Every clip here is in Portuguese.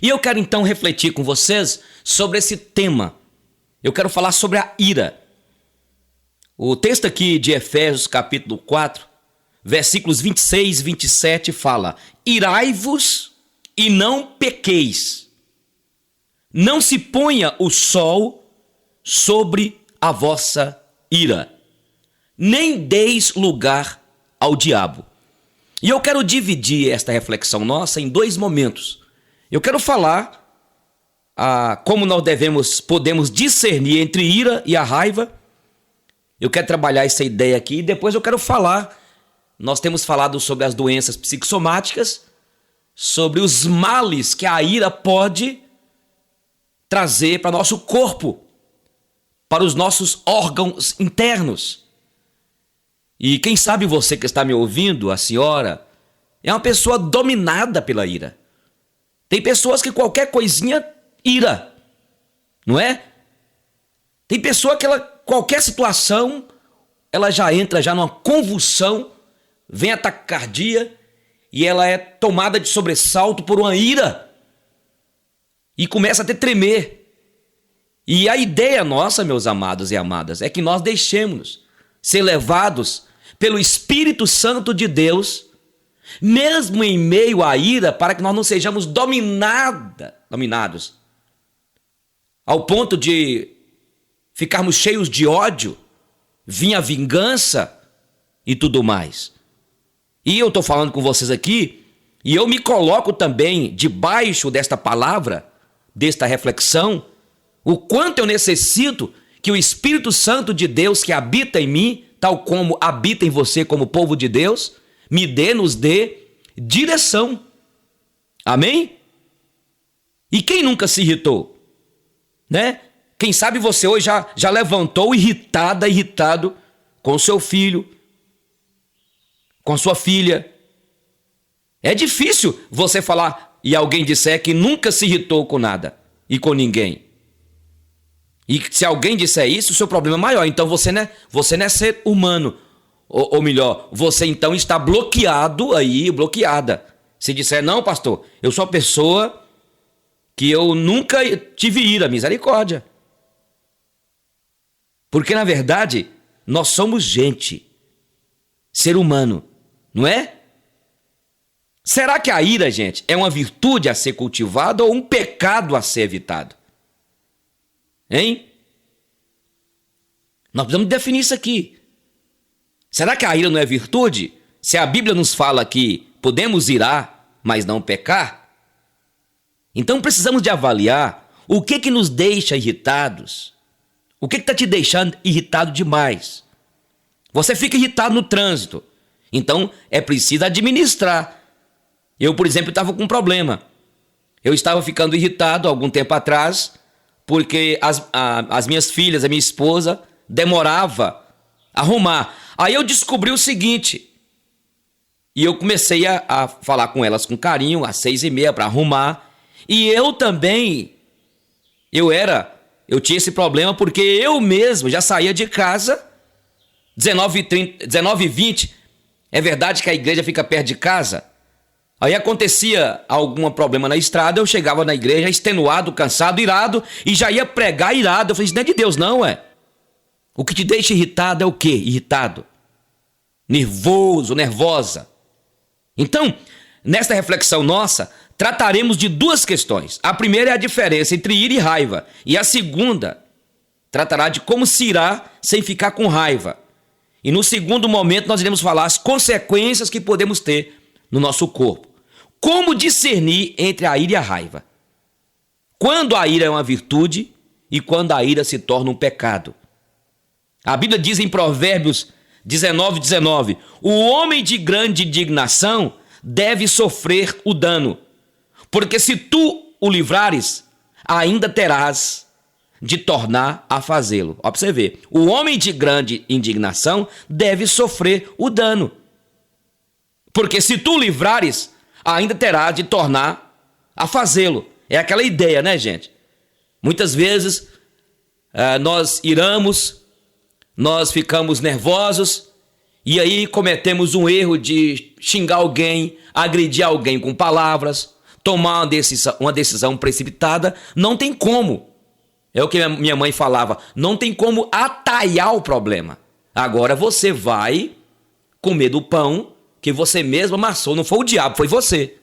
E eu quero então refletir com vocês sobre esse tema. Eu quero falar sobre a ira. O texto aqui de Efésios capítulo 4, versículos 26 e 27 fala: irai-vos e não pequeis. Não se ponha o sol sobre a vossa ira, nem deis lugar ao diabo. E eu quero dividir esta reflexão nossa em dois momentos. Eu quero falar como nós podemos discernir entre ira e a raiva. Eu quero trabalhar essa ideia aqui e depois eu quero falar. Nós temos falado sobre as doenças psicossomáticas, sobre os males que a ira pode trazer para nosso corpo, para os nossos órgãos internos. E quem sabe você que está me ouvindo, a senhora, é uma pessoa dominada pela ira. Tem pessoas que qualquer coisinha ira, não é? Tem pessoa que qualquer situação, ela já entra numa convulsão, vem a taquicardia e ela é tomada de sobressalto por uma ira e começa a ter tremer. E a ideia nossa, meus amados e amadas, é que nós deixemos ser levados pelo Espírito Santo de Deus, mesmo em meio à ira, para que nós não sejamos dominados, ao ponto de ficarmos cheios de ódio, vir a vingança e tudo mais. E eu estou falando com vocês aqui, e eu me coloco também debaixo desta palavra, desta reflexão, o quanto eu necessito que o Espírito Santo de Deus que habita em mim, tal como habita em você como povo de Deus, nos dê direção. Amém? E quem nunca se irritou? Né? Quem sabe você hoje já levantou irritado com seu filho, com sua filha. É difícil você falar e alguém disser que nunca se irritou com nada e com ninguém. E se alguém disser isso, o seu problema é maior. Então você não é ser humano. Ou melhor, você então está bloqueada. Se disser, não, pastor, eu sou uma pessoa que eu nunca tive ira, misericórdia. Porque na verdade, nós somos gente, ser humano, não é? Será que a ira, gente, é uma virtude a ser cultivada ou um pecado a ser evitado? Hein? Nós precisamos definir isso aqui. Será que a ira não é virtude? Se a Bíblia nos fala que podemos irar, mas não pecar? Então precisamos de avaliar o que nos deixa irritados. O que está te deixando irritado demais? Você fica irritado no trânsito. Então é preciso administrar. Eu, por exemplo, estava com um problema. Eu estava ficando irritado há algum tempo atrás, porque as minhas filhas, a minha esposa, demorava a arrumar. Aí eu descobri o seguinte, e eu comecei a falar com elas com carinho, às 6h30 para arrumar, e eu também, eu tinha esse problema porque eu mesmo já saía de casa, 19h30, 19h20, é verdade que a igreja fica perto de casa, aí acontecia algum problema na estrada, eu chegava na igreja extenuado, cansado, irado, e já ia pregar irado. Eu falei, isso não é de Deus não, O que te deixa irritado é o quê? Irritado, nervoso, nervosa. Então, nesta reflexão nossa, trataremos de duas questões. A primeira é a diferença entre ira e raiva, e a segunda tratará de como se irar sem ficar com raiva. E no segundo momento nós iremos falar as consequências que podemos ter no nosso corpo. Como discernir entre a ira e a raiva? Quando a ira é uma virtude e quando a ira se torna um pecado. A Bíblia diz em Provérbios 19:19, o homem de grande indignação deve sofrer o dano, porque se tu o livrares, ainda terás de tornar a fazê-lo. Ó, para você ver, o homem de grande indignação deve sofrer o dano, porque se tu o livrares, ainda terás de tornar a fazê-lo. É aquela ideia, né, gente? Muitas vezes nós iramos, nós ficamos nervosos e aí cometemos um erro de xingar alguém, agredir alguém com palavras, tomar uma decisão precipitada, não tem como. É o que minha mãe falava, não tem como atalhar o problema. Agora você vai comer do pão que você mesmo amassou, não foi o diabo, foi você.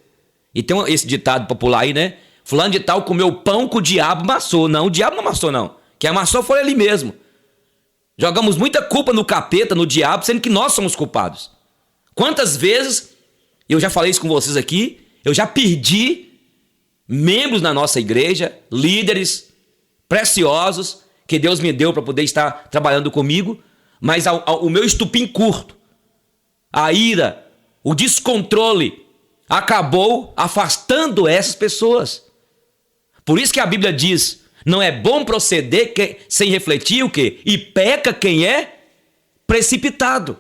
E tem esse ditado popular aí, né? Fulano de tal comeu pão que o diabo amassou. Não, o diabo não amassou não. Quem amassou foi ele mesmo. Jogamos muita culpa no capeta, no diabo, sendo que nós somos culpados. Quantas vezes, eu já falei isso com vocês aqui, eu já perdi membros na nossa igreja, líderes preciosos, que Deus me deu para poder estar trabalhando comigo, mas o meu estupim curto, a ira, o descontrole, acabou afastando essas pessoas. Por isso que a Bíblia diz, não é bom proceder sem refletir o quê? E peca quem é precipitado.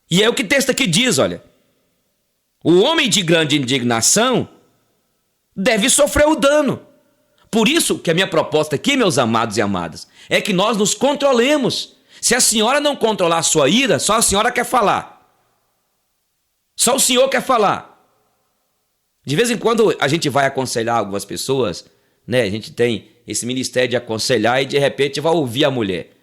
E é o que o texto aqui diz, olha. O homem de grande indignação deve sofrer o dano. Por isso que a minha proposta aqui, meus amados e amadas, é que nós nos controlemos. Se a senhora não controlar a sua ira, só a senhora quer falar. Só o senhor quer falar. De vez em quando a gente vai aconselhar algumas pessoas, né? A gente tem esse ministério de aconselhar e de repente vai ouvir a mulher.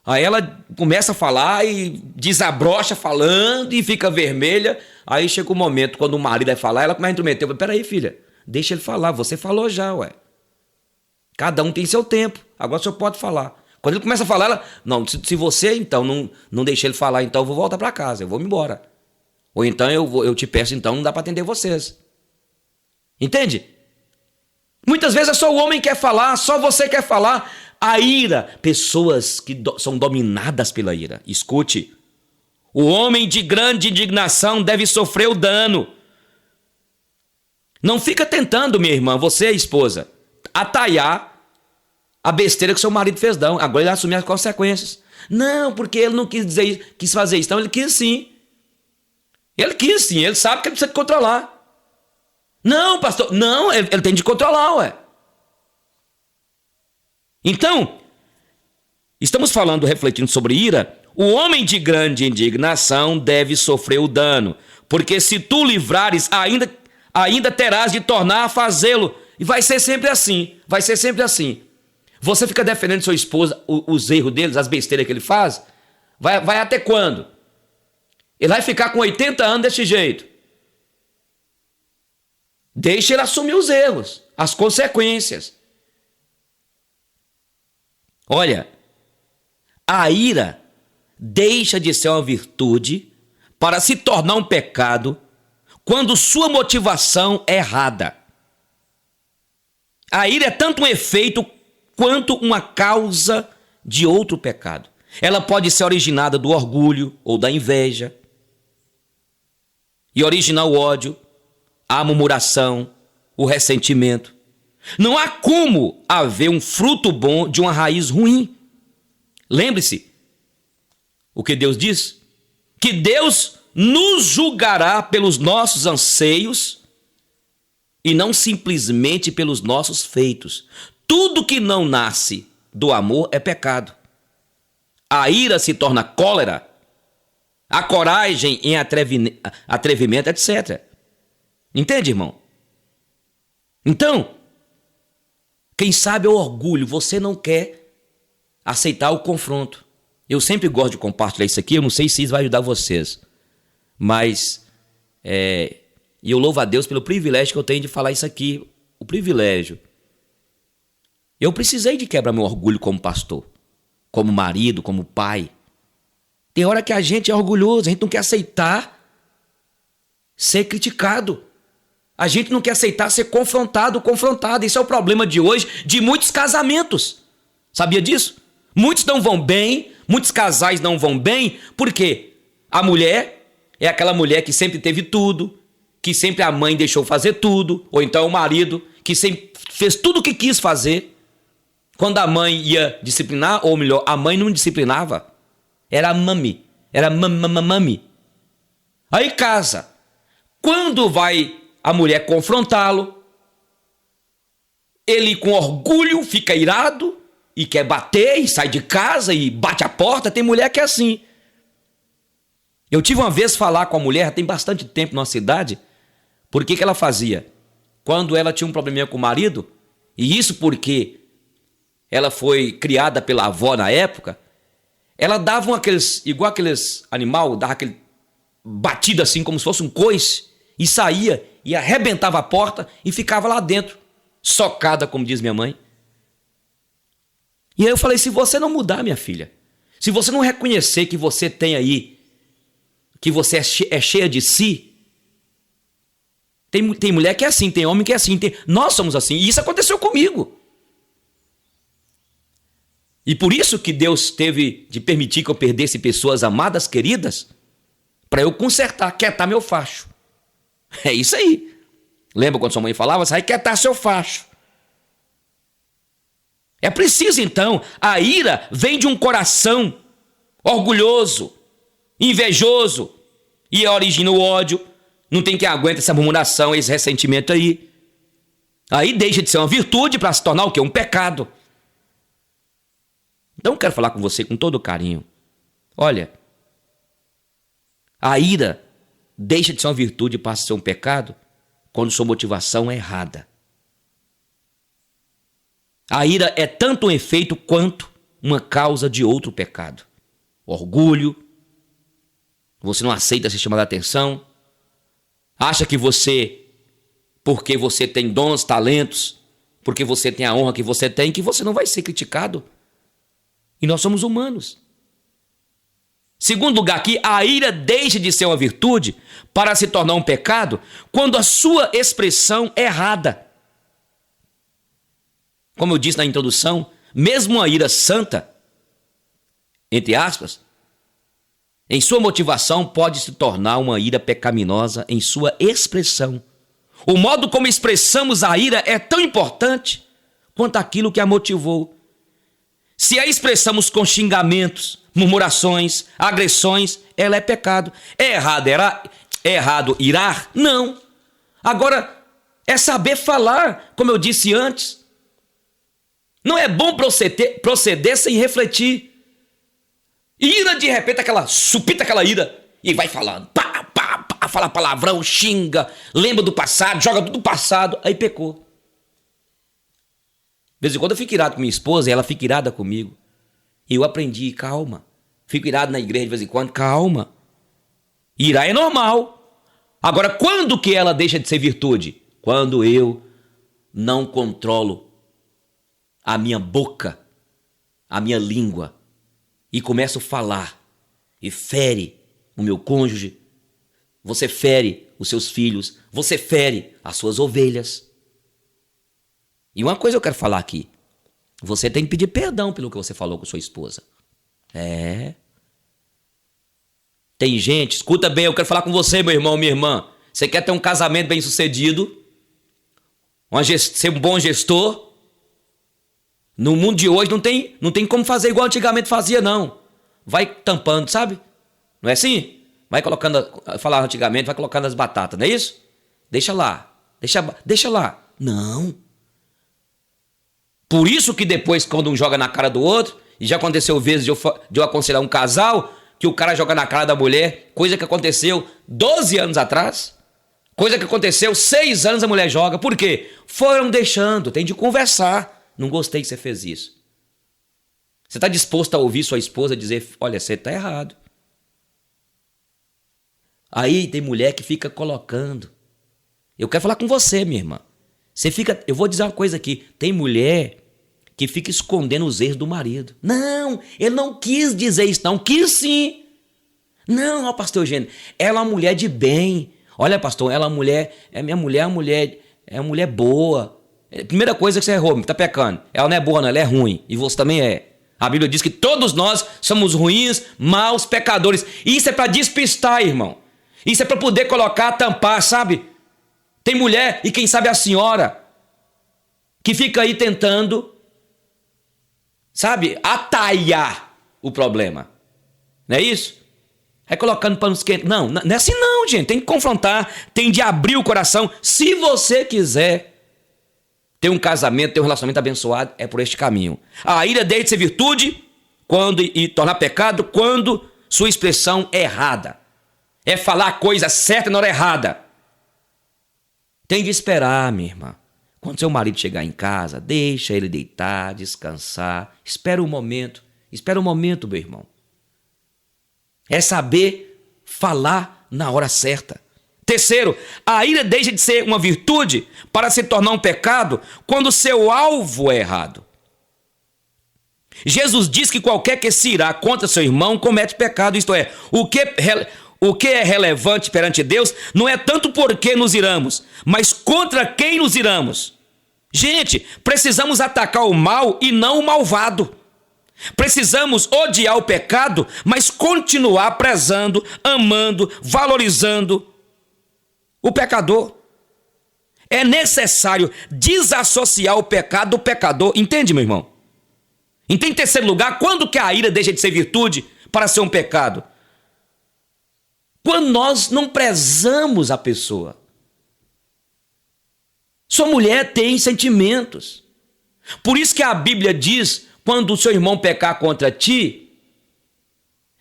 Aí ela começa a falar e desabrocha falando e fica vermelha. Aí chega um momento, quando o marido vai falar, ela começa a intrometer. Peraí, filha, deixa ele falar, você falou já, ué. Cada um tem seu tempo, agora o senhor pode falar. Quando ele começa a falar, ela, não, se você então não deixar ele falar, então eu vou voltar para casa, eu vou me embora. Ou então eu te peço, então não dá para atender vocês. Entende? Muitas vezes é só o homem que quer falar, só você quer falar. A ira, pessoas que são dominadas pela ira. Escute, o homem de grande indignação deve sofrer o dano. Não fica tentando, minha irmã, você, esposa, atalhar a besteira que seu marido fez, não. Agora ele vai assumir as consequências. Não, porque ele não quis dizer isso, quis fazer isso. Não, ele quis sim. Ele quis sim, ele sabe que ele precisa controlar. Não, pastor, não, ele tem de controlar, ué. Então, estamos falando, refletindo sobre ira. O homem de grande indignação deve sofrer o dano, porque se tu livrares, ainda terás de tornar a fazê-lo. E vai ser sempre assim, vai ser sempre assim. Você fica defendendo sua esposa, os erros deles, as besteiras que ele faz, vai até quando? Ele vai ficar com 80 anos desse jeito. Deixa ele assumir os erros, as consequências. Olha, a ira deixa de ser uma virtude para se tornar um pecado quando sua motivação é errada. A ira é tanto um efeito quanto uma causa de outro pecado. Ela pode ser originada do orgulho ou da inveja e originar o ódio, a murmuração, o ressentimento. Não há como haver um fruto bom de uma raiz ruim. Lembre-se o que Deus diz, que Deus nos julgará pelos nossos anseios e não simplesmente pelos nossos feitos. Tudo que não nasce do amor é pecado. A ira se torna cólera, a coragem em atrevimento, etc. Entende, irmão? Então, quem sabe é o orgulho, você não quer aceitar o confronto. Eu sempre gosto de compartilhar isso aqui, eu não sei se isso vai ajudar vocês, mas eu louvo a Deus pelo privilégio que eu tenho de falar isso aqui, o privilégio. Eu precisei de quebrar meu orgulho como pastor, como marido, como pai. Tem hora que a gente é orgulhoso, a gente não quer aceitar ser criticado. A gente não quer aceitar ser confrontado. Esse é o problema de hoje de muitos casamentos. Sabia disso? Muitos não vão bem, muitos casais não vão bem, porque a mulher é aquela mulher que sempre teve tudo, que sempre a mãe deixou fazer tudo, ou então o marido que sempre fez tudo o que quis fazer. Quando a mãe ia disciplinar, ou melhor, a mãe não disciplinava, era a mami, era mami. Aí casa. Quando vai a mulher confrontá-lo, ele com orgulho fica irado e quer bater e sai de casa e bate a porta. Tem mulher que é assim. Eu tive uma vez falar com a mulher, tem bastante tempo na cidade, por que ela fazia? quando ela tinha um probleminha com o marido, e isso porque ela foi criada pela avó na época, ela dava igual aqueles animal, dava aquele batido assim como se fosse um coice, e saía e arrebentava a porta e ficava lá dentro, socada, como diz minha mãe. E aí eu falei, se você não mudar, minha filha, se você não reconhecer que você tem aí, que você é cheia de si, tem mulher que é assim, tem homem que é assim, nós somos assim, e isso aconteceu comigo. E por isso que Deus teve de permitir que eu perdesse pessoas amadas, queridas, para eu consertar, quietar meu facho. É isso aí. Lembra quando sua mãe falava? Você vai quietar seu facho. É preciso então, a ira vem de um coração orgulhoso, invejoso, e origina o ódio. Não tem quem aguenta essa murmuração, esse ressentimento aí. Aí deixa de ser uma virtude para se tornar o quê? Um pecado. Então eu quero falar com você com todo carinho. Olha, a ira deixa de ser uma virtude e passa a ser um pecado quando sua motivação é errada. A ira é tanto um efeito quanto uma causa de outro pecado. Orgulho, você não aceita ser chamado a atenção, acha que você, porque você tem dons, talentos, porque você tem a honra que você não vai ser criticado. E nós somos humanos. Segundo lugar aqui, a ira deixa de ser uma virtude para se tornar um pecado quando a sua expressão é errada. Como eu disse na introdução, mesmo a ira santa, entre aspas, em sua motivação pode se tornar uma ira pecaminosa em sua expressão. O modo como expressamos a ira é tão importante quanto aquilo que a motivou. Se a expressamos com xingamentos, murmurações, agressões, ela é pecado. É errado irar? Não. Agora, é saber falar, como eu disse antes. Não é bom proceder sem refletir. Ira de repente, supita aquela ira e vai falando. Fala palavrão, xinga, lembra do passado, joga tudo do passado, aí pecou. De vez em quando eu fico irado com minha esposa e ela fica irada comigo. E eu aprendi, calma. Fico irado na igreja de vez em quando, calma. Irar é normal. Agora, quando que ela deixa de ser virtude? Quando eu não controlo a minha boca, a minha língua, e começo a falar, e fere o meu cônjuge, você fere os seus filhos, você fere as suas ovelhas. E uma coisa eu quero falar aqui. Você tem que pedir perdão pelo que você falou com sua esposa. Tem gente, escuta bem, eu quero falar com você, meu irmão, minha irmã. Você quer ter um casamento bem sucedido? Ser um bom gestor? No mundo de hoje não tem como fazer igual antigamente fazia, não. Vai tampando, sabe? Não é assim? Vai colocando, falar antigamente, vai colocando as batatas, não é isso? Deixa lá. Não. Por isso que depois, quando um joga na cara do outro, e já aconteceu vezes de eu aconselhar um casal, que o cara joga na cara da mulher, coisa que aconteceu 12 anos atrás, coisa que aconteceu 6 anos a mulher joga. Por quê? Foram deixando, tem de conversar. Não gostei que você fez isso. Você está disposto a ouvir sua esposa dizer, olha, você está errado. Aí tem mulher que fica colocando. Eu quero falar com você, minha irmã. Eu vou dizer uma coisa aqui. Tem mulher que fica escondendo os erros do marido. Não, ele não quis dizer isso, não. Quis sim. Não, ó, pastor Eugênio, ela é uma mulher de bem. Olha, pastor, ela é uma mulher, é uma mulher boa. Primeira coisa que você errou, tá pecando. Ela não é boa, não, ela é ruim. E você também é. A Bíblia diz que todos nós somos ruins, maus, pecadores. Isso é para despistar, irmão. Isso é para poder colocar, tampar, sabe? Tem mulher, e quem sabe a senhora, que fica aí tentando, sabe, atalhar o problema. Não é isso? Aí colocando panos quentes. Não é assim não, gente. Tem que confrontar, tem de abrir o coração. Se você quiser ter um casamento, ter um relacionamento abençoado, é por este caminho. A ira deixa de ser virtude e tornar pecado quando sua expressão é errada. É falar a coisa certa na hora errada. Tem de esperar, minha irmã. Quando seu marido chegar em casa, deixa ele deitar, descansar. Espera um momento. Espera um momento, meu irmão. É saber falar na hora certa. Terceiro, a ira deixa de ser uma virtude para se tornar um pecado quando seu alvo é errado. Jesus diz que qualquer que se irá contra seu irmão comete pecado, isto é, o que é relevante perante Deus não é tanto por que nos iramos, mas contra quem nos iramos. Gente, precisamos atacar o mal e não o malvado. Precisamos odiar o pecado, mas continuar prezando, amando, valorizando o pecador. É necessário desassociar o pecado do pecador. Entende, meu irmão? Então, em terceiro lugar, quando que a ira deixa de ser virtude para ser um pecado? Quando nós não prezamos a pessoa. Sua mulher tem sentimentos. Por isso que a Bíblia diz, quando o seu irmão pecar contra ti,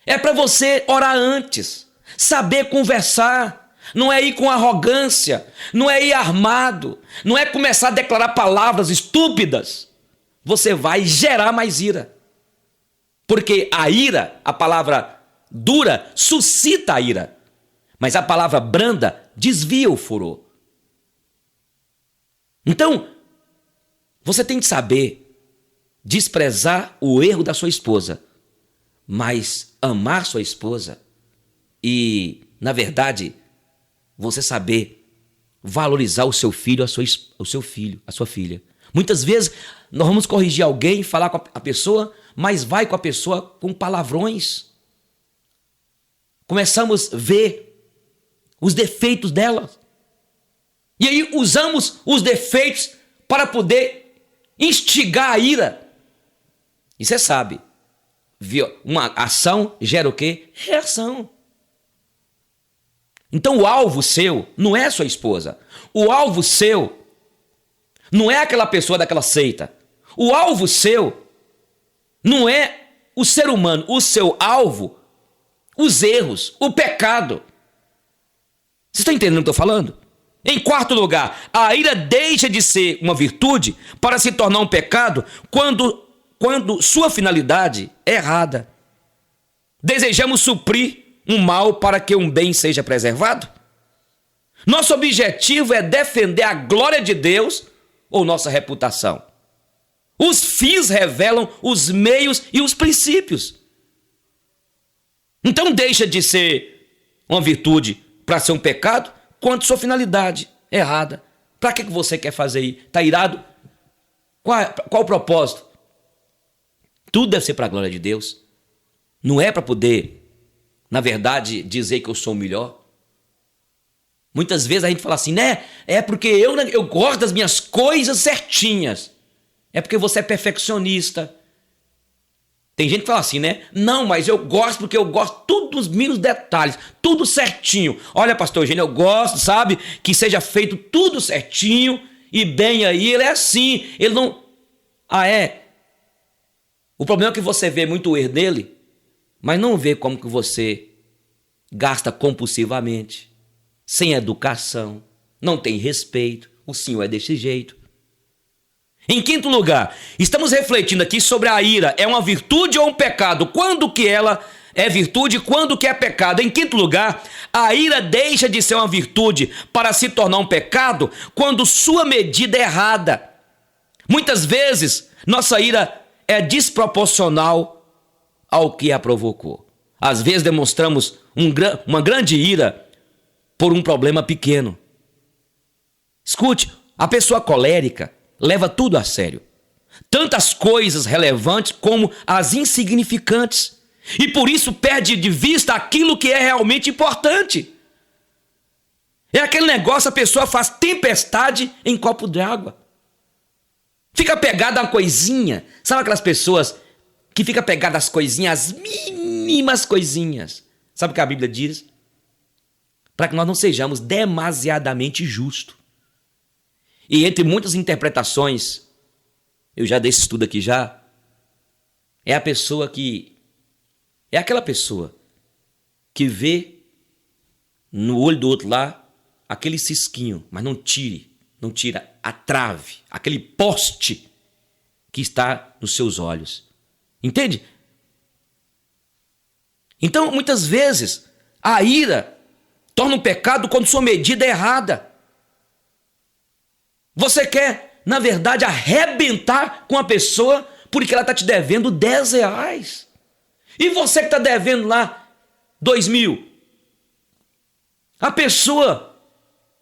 é para você orar antes, saber conversar. Não é ir com arrogância, não é ir armado, não é começar a declarar palavras estúpidas. Você vai gerar mais ira. Porque a ira, a palavra dura, suscita a ira. Mas a palavra branda desvia o furor. Então, você tem que saber desprezar o erro da sua esposa, mas amar sua esposa e, na verdade, você saber valorizar o seu filho, o seu filho, a sua filha. Muitas vezes nós vamos corrigir alguém, falar com a pessoa, mas vai com a pessoa com palavrões. Começamos a ver os defeitos dela. E aí usamos os defeitos para poder instigar a ira. E você sabe, uma ação gera o quê? Reação. Então o alvo seu não é sua esposa. O alvo seu não é aquela pessoa daquela seita. O alvo seu não é o ser humano. O seu alvo, os erros, o pecado. Vocês estão entendendo o que eu estou falando? Em quarto lugar, a ira deixa de ser uma virtude para se tornar um pecado quando sua finalidade é errada. Desejamos suprir um mal para que um bem seja preservado? Nosso objetivo é defender a glória de Deus ou nossa reputação? Os fins revelam os meios e os princípios. Então deixa de ser uma virtude para ser um pecado quando sua finalidade é errada. Para que você quer fazer aí? Está irado? Qual o propósito? Tudo deve ser para a glória de Deus. Não é para poder, na verdade, dizer que eu sou o melhor. Muitas vezes a gente fala assim, né? É porque eu gosto das minhas coisas certinhas. É porque você é perfeccionista. Tem gente que fala assim, né? Não, mas eu gosto porque eu gosto tudo dos mínimos detalhes, tudo certinho. Olha, pastor Eugênio, eu gosto, sabe? Que seja feito tudo certinho e bem aí. Ele é assim, ele não... Ah, é? O problema é que você vê muito erro dele, mas não vê como que você gasta compulsivamente, sem educação, não tem respeito. O senhor é desse jeito. Em quinto lugar, estamos refletindo aqui sobre a ira. É uma virtude ou um pecado? Quando que ela é virtude e quando que é pecado? Em quinto lugar, a ira deixa de ser uma virtude para se tornar um pecado quando sua medida é errada. Muitas vezes, nossa ira é desproporcional ao que a provocou. Às vezes demonstramos uma grande ira por um problema pequeno. Escute, a pessoa colérica leva tudo a sério. Tanto as coisas relevantes como as insignificantes. E por isso perde de vista aquilo que é realmente importante. É aquele negócio, a pessoa faz tempestade em copo de água. Fica pegada a uma coisinha. Sabe aquelas pessoas que ficam pegadas às coisinhas, as mínimas coisinhas? Sabe o que a Bíblia diz? Para que nós não sejamos demasiadamente justos. E entre muitas interpretações, eu já dei esse estudo aqui já, é aquela pessoa que vê no olho do outro lá aquele cisquinho, mas não tira a trave, aquele poste que está nos seus olhos. Entende? Então, muitas vezes, a ira torna um pecado quando sua medida é errada. Você quer, na verdade, arrebentar com a pessoa porque ela está te devendo R$10. E você que está devendo lá 2.000. A pessoa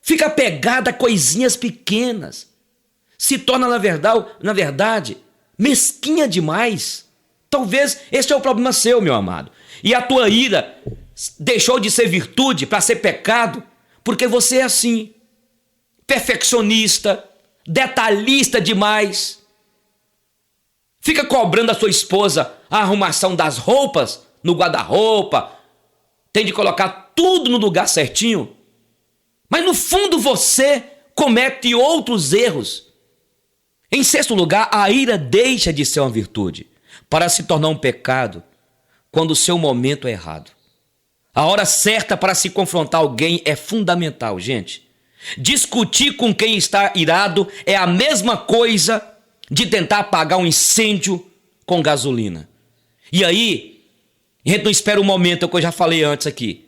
fica apegada a coisinhas pequenas. Se torna, na verdade, mesquinha demais. Talvez este é o problema seu, meu amado. E a tua ira deixou de ser virtude para ser pecado porque você é assim. Perfeccionista, detalhista demais. Fica cobrando a sua esposa a arrumação das roupas no guarda-roupa. Tem de colocar tudo no lugar certinho. Mas no fundo você comete outros erros. Em sexto lugar, a ira deixa de ser uma virtude para se tornar um pecado quando o seu momento é errado. A hora certa para se confrontar alguém é fundamental, gente. Discutir com quem está irado é a mesma coisa de tentar apagar um incêndio com gasolina. E aí, a gente não espera o momento, é o que eu já falei antes aqui.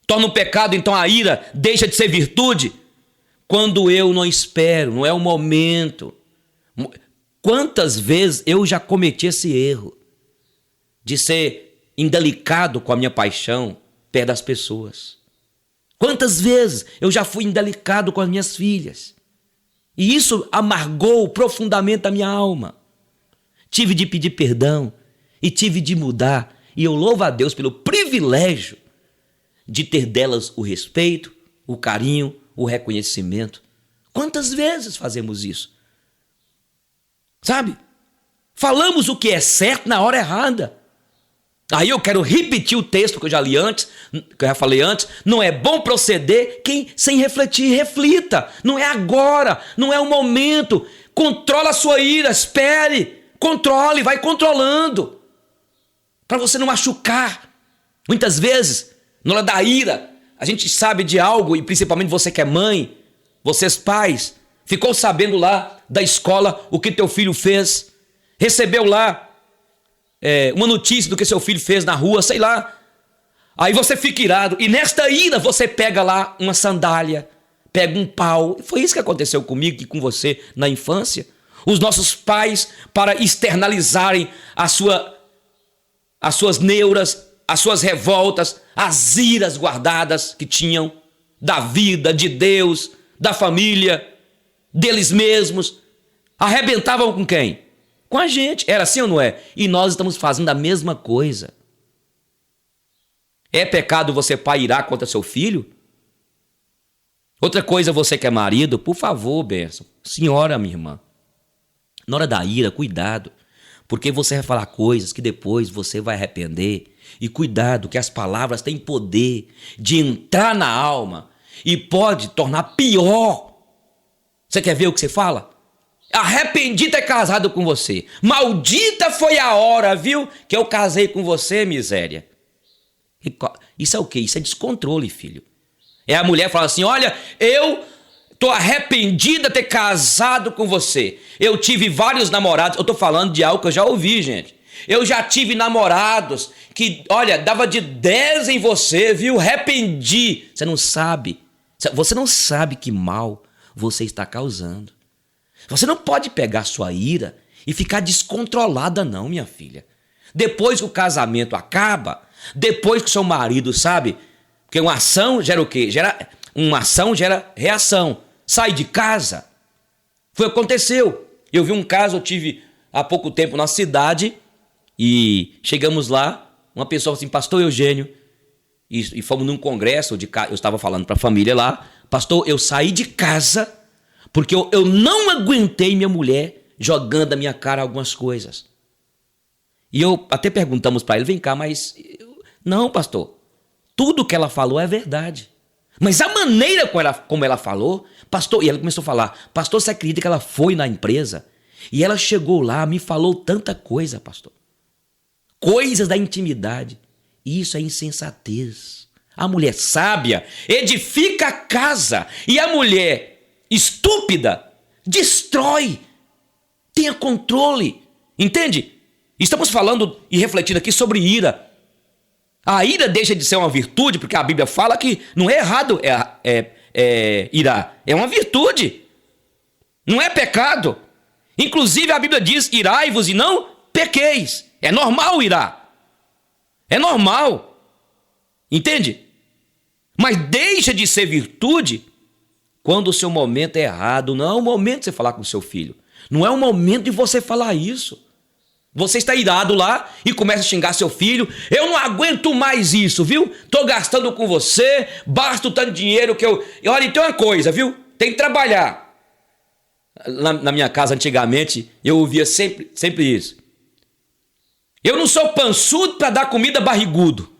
Torna um pecado, então a ira deixa de ser virtude quando eu não espero, não é o momento. Quantas vezes eu já cometi esse erro de ser indelicado com a minha paixão perto das pessoas? Quantas vezes eu já fui indelicado com as minhas filhas? E isso amargou profundamente a minha alma. Tive de pedir perdão e tive de mudar. E eu louvo a Deus pelo privilégio de ter delas o respeito, o carinho, o reconhecimento. Quantas vezes fazemos isso? Sabe? Falamos o que é certo na hora errada. Aí eu quero repetir o texto que eu já li antes, que eu já falei antes. Não é bom proceder quem sem refletir, reflita. Não é agora, não é o momento. Controla a sua ira, espere. Controle, vai controlando. Para você não machucar. Muitas vezes, na hora da ira, a gente sabe de algo, e principalmente você que é mãe, vocês pais, ficou sabendo lá da escola o que teu filho fez, recebeu lá uma notícia do que seu filho fez na rua, sei lá. Aí você fica irado, e nesta ira você pega lá uma sandália, pega um pau. Foi isso que aconteceu comigo e com você na infância. Os nossos pais, para externalizarem as suas neuras, as suas revoltas, as iras guardadas que tinham da vida, de Deus, da família, deles mesmos, arrebentavam com quem? Com a gente. Era assim ou não é? E nós estamos fazendo a mesma coisa. É pecado você, pai, irar contra seu filho? Outra coisa, você que é marido, por favor, bênção. Senhora, minha irmã, na hora da ira, cuidado. Porque você vai falar coisas que depois você vai arrepender. E cuidado, que as palavras têm poder de entrar na alma e pode tornar pior. Você quer ver o que você fala? Arrependido é casado com você. Maldita foi a hora, viu, que eu casei com você, miséria. Isso é o quê? Isso é descontrole, filho. É a mulher falando assim, olha, eu tô arrependida de ter casado com você. Eu tive vários namorados. Eu tô falando de algo que eu já ouvi, gente. Eu já tive namorados que, olha, dava de 10 em você, viu? Arrependi. Você não sabe que mal você está causando. Você não pode pegar sua ira e ficar descontrolada não, minha filha. Depois que o casamento acaba, depois que o seu marido, sabe? Porque uma ação gera o quê? Uma ação gera reação. Sai de casa. Foi o que aconteceu. Eu vi um caso, eu tive há pouco tempo na cidade e chegamos lá, uma pessoa assim, pastor Eugênio, e fomos num congresso, eu estava falando para a família lá, pastor, eu saí de casa porque eu não aguentei minha mulher jogando na minha cara algumas coisas. E eu até perguntamos para ele, vem cá, mas... Não, pastor, tudo que ela falou é verdade. Mas a maneira como ela falou, pastor, e ela começou a falar, pastor, você acredita que ela foi na empresa? E ela chegou lá, me falou tanta coisa, pastor. Coisas da intimidade. Isso é insensatez. A mulher sábia edifica a casa e a mulher estúpida destrói. Tenha controle. Entende? Estamos falando e refletindo aqui sobre ira. A ira deixa de ser uma virtude, porque a Bíblia fala que não é errado irar. É uma virtude. Não é pecado. Inclusive a Bíblia diz: irai-vos e não pequeis. É normal irar. É normal. Entende? Mas deixa de ser virtude quando o seu momento é errado. Não é o momento de você falar com o seu filho. Não é o momento de você falar isso. Você está irado lá e começa a xingar seu filho. Eu não aguento mais isso, viu? Tô gastando com você, basta o tanto de dinheiro que eu... E olha, tem uma coisa, viu? Tem que trabalhar. Na minha casa, antigamente, eu ouvia sempre isso. Eu não sou pançudo para dar comida barrigudo.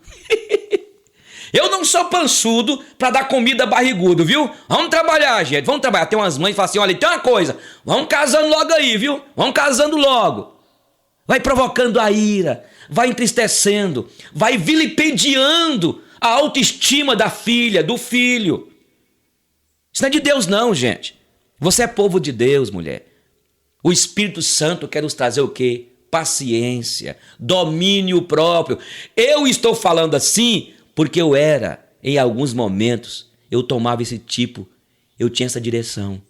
Eu não sou pançudo para dar comida barrigudo, viu? Vamos trabalhar, gente, vamos trabalhar. Tem umas mães que falam assim: olha, tem uma coisa, vamos casando logo aí, viu? Vamos casando logo. Vai provocando a ira, vai entristecendo, vai vilipendiando a autoestima da filha, do filho. Isso não é de Deus não, gente. Você é povo de Deus, mulher. O Espírito Santo quer nos trazer o quê? Paciência, domínio próprio. Eu estou falando assim porque em alguns momentos, eu tomava eu tinha essa direção.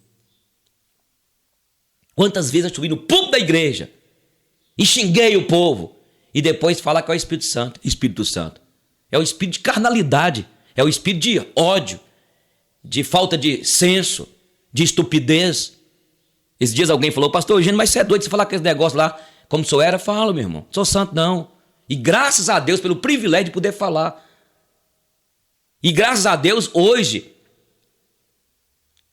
Quantas vezes eu subi no púlpito da igreja e xinguei o povo, e depois fala que é o Espírito Santo. Espírito Santo é o espírito de carnalidade, é o espírito de ódio, de falta de senso, de estupidez. Esses dias alguém falou: pastor Eugênio, mas você é doido de você falar aquele negócio lá como o senhor era? Falo, meu irmão, não sou santo não. E graças a Deus pelo privilégio de poder falar. E graças a Deus hoje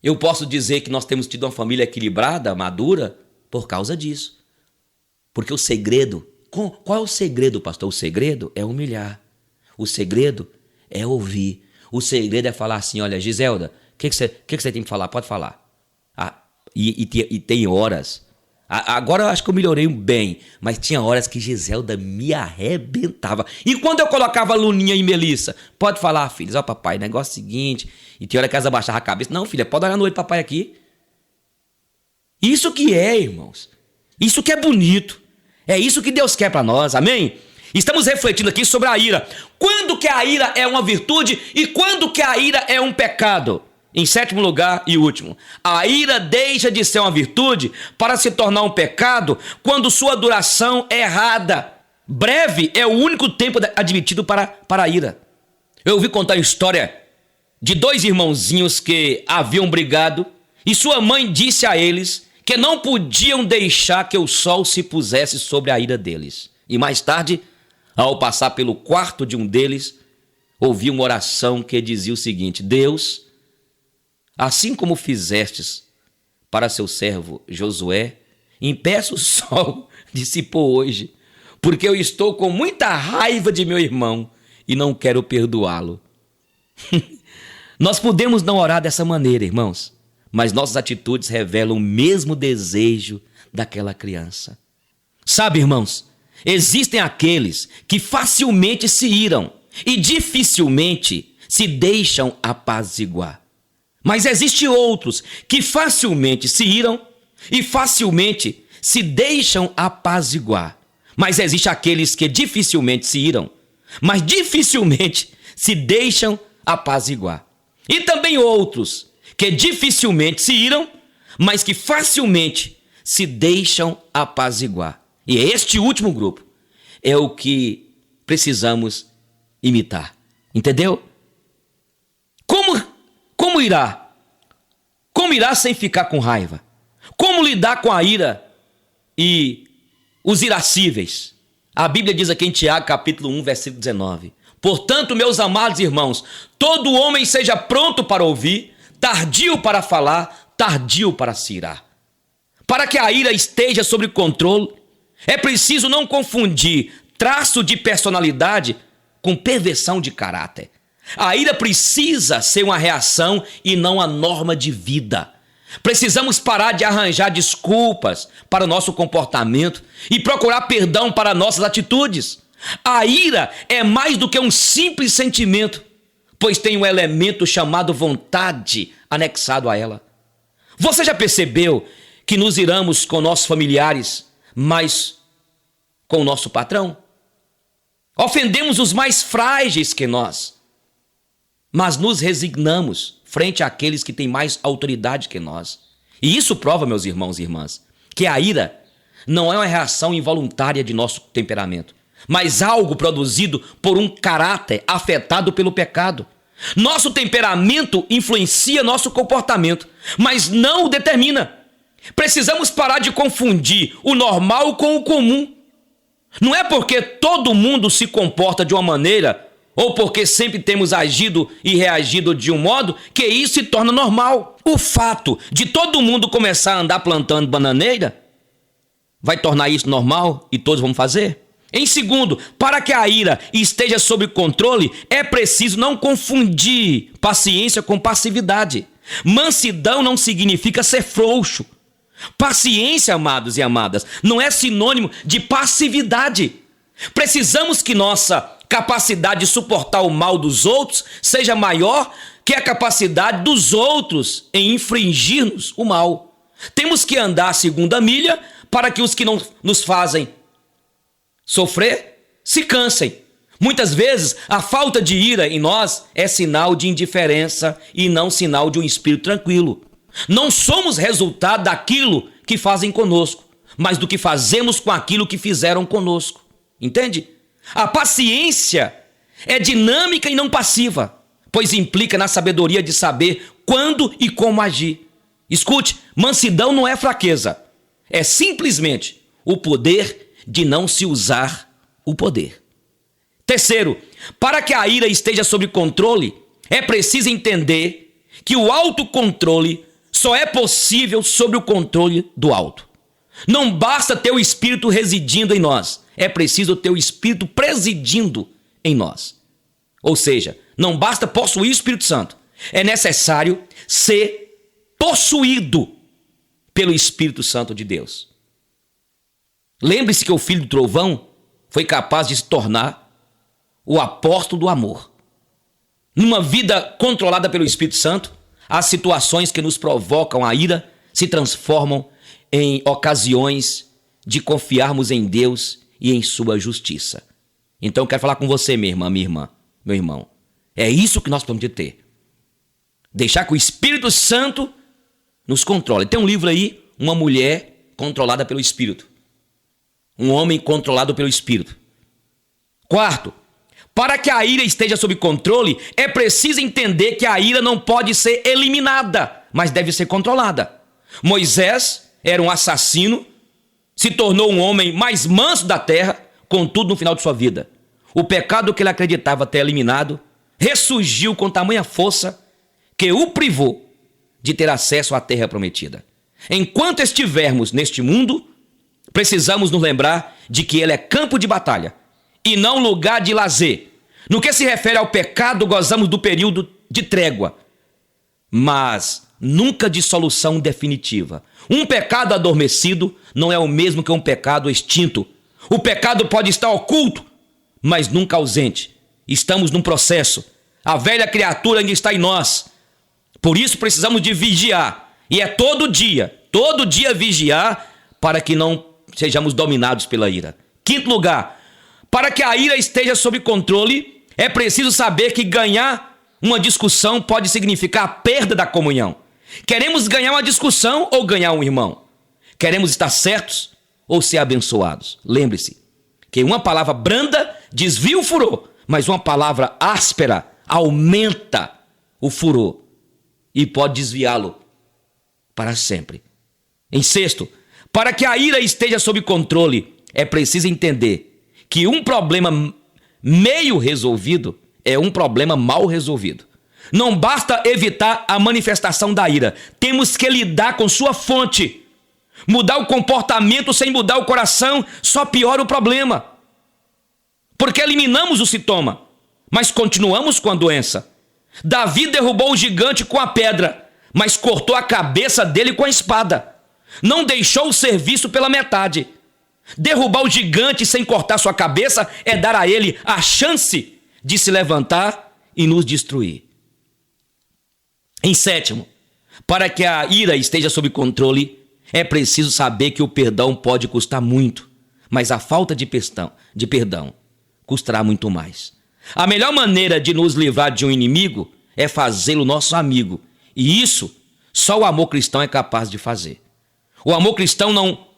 eu posso dizer que nós temos tido uma família equilibrada, madura, por causa disso. Porque o segredo, qual é o segredo, pastor? O segredo é humilhar. O segredo é ouvir. O segredo é falar assim: olha, Giselda, o que você tem que falar? Pode falar. E tem horas. Agora eu acho que eu melhorei bem, mas tinha horas que Giselda me arrebentava. E quando eu colocava Luninha e Melissa: pode falar, filhos, ó papai, negócio seguinte. E tinha hora que elas abaixavam a cabeça: não, filha, pode olhar no olho do papai aqui. Isso que é, irmãos. Isso que é bonito. É isso que Deus quer para nós, amém? Estamos refletindo aqui sobre a ira. Quando que a ira é uma virtude e quando que a ira é um pecado? Em sétimo lugar e último, a ira deixa de ser uma virtude para se tornar um pecado quando sua duração é errada. Breve é o único tempo admitido para a ira. Eu ouvi contar a história de dois irmãozinhos que haviam brigado e sua mãe disse a eles que não podiam deixar que o sol se pusesse sobre a ira deles. E mais tarde, ao passar pelo quarto de um deles, ouvi uma oração que dizia o seguinte: Deus, assim como fizestes para seu servo Josué, impeça o sol de se pôr hoje, porque eu estou com muita raiva de meu irmão e não quero perdoá-lo. Nós podemos não orar dessa maneira, irmãos, mas nossas atitudes revelam o mesmo desejo daquela criança. Sabe, irmãos, existem aqueles que facilmente se iram e dificilmente se deixam apaziguar. Mas existem outros que facilmente se iram e facilmente se deixam apaziguar. Mas existem aqueles que dificilmente se iram, mas dificilmente se deixam apaziguar. E também outros que dificilmente se iram, mas que facilmente se deixam apaziguar. E este último grupo é o que precisamos imitar. Entendeu? Como irá? Como irá sem ficar com raiva? Como lidar com a ira e os irascíveis? A Bíblia diz aqui em Tiago, capítulo 1, versículo 19. Portanto, meus amados irmãos, todo homem seja pronto para ouvir, tardio para falar, tardio para se irar. Para que a ira esteja sob controle, é preciso não confundir traço de personalidade com perversão de caráter. A ira precisa ser uma reação e não a norma de vida. Precisamos parar de arranjar desculpas para o nosso comportamento e procurar perdão para nossas atitudes. A ira é mais do que um simples sentimento. pois tem um elemento chamado vontade anexado a ela. Você já percebeu que nos iramos com nossos familiares, mas com o nosso patrão? Ofendemos os mais frágeis que nós, mas nos resignamos frente àqueles que têm mais autoridade que nós. E isso prova, meus irmãos e irmãs, que a ira não é uma reação involuntária de nosso temperamento, mas algo produzido por um caráter afetado pelo pecado. Nosso temperamento influencia nosso comportamento, mas não o determina. Precisamos parar de confundir o normal com o comum. Não é porque todo mundo se comporta de uma maneira ou porque sempre temos agido e reagido de um modo que isso se torna normal. O fato de todo mundo começar a andar plantando bananeira vai tornar isso normal e todos vão fazer? Em segundo, para que a ira esteja sob controle, é preciso não confundir paciência com passividade. Mansidão não significa ser frouxo. Paciência, amados e amadas, não é sinônimo de passividade. Precisamos que nossa capacidade de suportar o mal dos outros seja maior que a capacidade dos outros em infringir-nos o mal. Temos que andar a segunda milha para que os que não nos fazem sofrer se cansem. Muitas vezes a falta de ira em nós é sinal de indiferença e não sinal de um espírito tranquilo. Não somos resultado daquilo que fazem conosco, mas do que fazemos com aquilo que fizeram conosco. Entende? A paciência é dinâmica e não passiva, pois implica na sabedoria de saber quando e como agir. Escute, mansidão não é fraqueza, é simplesmente o poder de não se usar o poder. Terceiro, para que a ira esteja sob controle, é preciso entender que o autocontrole só é possível sob o controle do alto. Não basta ter o Espírito residindo em nós, é preciso ter o Espírito presidindo em nós. Ou seja, não basta possuir o Espírito Santo, é necessário ser possuído pelo Espírito Santo de Deus. Lembre-se que o filho do trovão foi capaz de se tornar o apóstolo do amor. Numa vida controlada pelo Espírito Santo, as situações que nos provocam a ira se transformam em ocasiões de confiarmos em Deus e em sua justiça. Então eu quero falar com você, minha irmã, meu irmão. É isso que nós precisamos de ter. Deixar que o Espírito Santo nos controle. Tem um livro aí, Uma Mulher Controlada pelo Espírito. Um homem controlado pelo Espírito. Quarto, para que a ira esteja sob controle, é preciso entender que a ira não pode ser eliminada, mas deve ser controlada. Moisés era um assassino, se tornou um homem mais manso da terra, contudo, no final de sua vida, o pecado que ele acreditava ter eliminado ressurgiu com tamanha força que o privou de ter acesso à terra prometida. Enquanto estivermos neste mundo, precisamos nos lembrar de que ele é campo de batalha e não lugar de lazer. No que se refere ao pecado, gozamos do período de trégua, mas nunca de solução definitiva. Um pecado adormecido não é o mesmo que um pecado extinto. O pecado pode estar oculto, mas nunca ausente. Estamos num processo. A velha criatura ainda está em nós. Por isso precisamos de vigiar. E é todo dia vigiar para que não sejamos dominados pela ira. Quinto lugar, para que a ira esteja sob controle, é preciso saber que ganhar uma discussão pode significar a perda da comunhão. Queremos ganhar uma discussão ou ganhar um irmão? Queremos estar certos ou ser abençoados? Lembre-se que uma palavra branda desvia o furor, mas uma palavra áspera aumenta o furor e pode desviá-lo para sempre. Em sexto, para que a ira esteja sob controle, é preciso entender que um problema meio resolvido é um problema mal resolvido. Não basta evitar a manifestação da ira, temos que lidar com sua fonte. Mudar o comportamento sem mudar o coração só piora o problema. Porque eliminamos o sintoma, mas continuamos com a doença. Davi derrubou o gigante com a pedra, mas cortou a cabeça dele com a espada. Não deixou o serviço pela metade. Derrubar o gigante sem cortar sua cabeça é dar a ele a chance de se levantar e nos destruir. Em sétimo, para que a ira esteja sob controle, é preciso saber que o perdão pode custar muito, mas a falta de perdão custará muito mais. A melhor maneira de nos livrar de um inimigo é fazê-lo nosso amigo, e isso só o amor cristão é capaz de fazer. O amor cristão não